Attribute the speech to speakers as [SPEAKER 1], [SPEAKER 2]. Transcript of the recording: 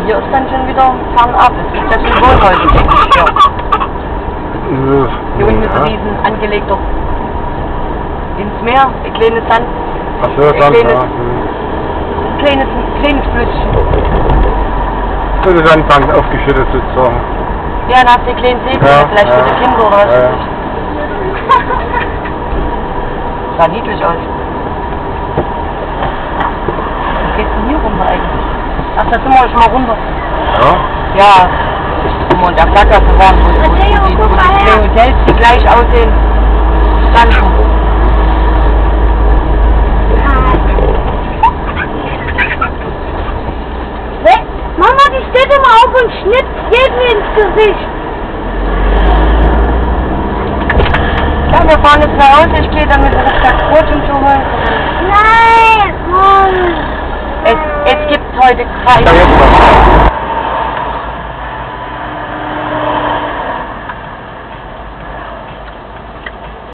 [SPEAKER 1] hier ist dann schon wieder fernab. Es gibt ja schon Wohnhäuser, denke ich, hier. Hier unten ist ein riesen angelegter ins Meer, ein kleines Sand.
[SPEAKER 2] Ach so, Sand,
[SPEAKER 1] kleines Flüsschen.
[SPEAKER 2] So die Sandbank aufgeschüttet sozusagen.
[SPEAKER 1] Ja, dann hast du die kleinen Segeln, vielleicht für die Kinder oder was weiß ich. Sah niedlich aus. Wo geht's denn hier runter eigentlich? Ach, da sind wir schon mal runter.
[SPEAKER 2] Ja?
[SPEAKER 1] Ja, wo wir in der Sackgasse waren, wo die zwei Hotels, die gleich aussehen, standen.
[SPEAKER 3] Mama, die steht immer auf und schnippt jedem ins Gesicht.
[SPEAKER 1] Ja, wir fahren jetzt nach Hause, ich gehe dann mit dem Rucksack Brot und so holen.
[SPEAKER 3] Nein, Mann.
[SPEAKER 1] Es gibt heute keine...